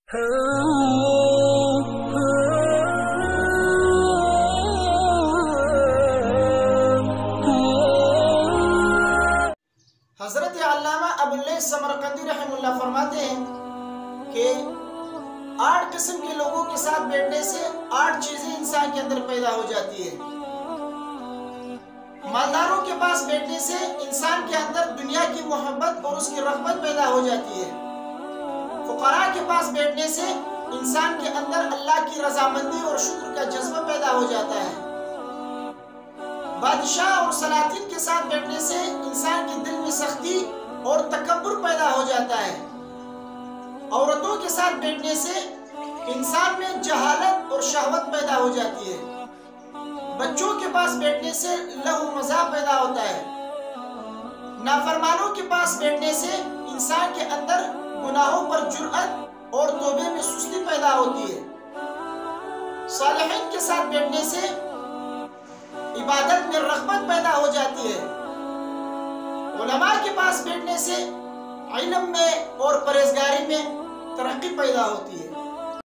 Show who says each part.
Speaker 1: حضرت علامہ ابواللیث سمرقندی رحمہ اللہ فرماتے ہیں کہ 8 قسم کے لوگوں کے ساتھ بیٹھنے سے 8 چیزیں انسان کے اندر پیدا ہو جاتی ہیں۔ مالداروں کے پاس بیٹھنے سے انسان کے اندر دنیا کی محبت اور اس کی رغبت پیدا ہو جاتی ہے۔ فقراء کے پاس بیٹھنے سے انسان کے اندر اللہ کی رضامندی اور شکر کا جذبہ پیدا ہو جاتا ہے۔ بادشاہ اور سلاطین کے ساتھ بیٹھنے سے انسان کے دل میں سختی اور تکبر پیدا ہو جاتا ہے۔ عورتوں کے ساتھ بیٹھنے سے انسان میں جہالت اور شہوت پیدا ہو جاتی ہے۔ بچوں کے پاس بیٹھنے سے لہو مزاح پیدا ہوتا ہے۔ نافرمانوں کے پاس بیٹھنے سے انسان کے اندر گناہوں پر جرأت اور توبے میں سستی پیدا ہوتی ہے۔ صالحین کے ساتھ بیٹھنے سے عبادت میں رغبت پیدا ہو جاتی ہے۔ علماء کے پاس بیٹھنے سے علم میں اور پرہیزگاری میں ترقی پیدا ہوتی ہے۔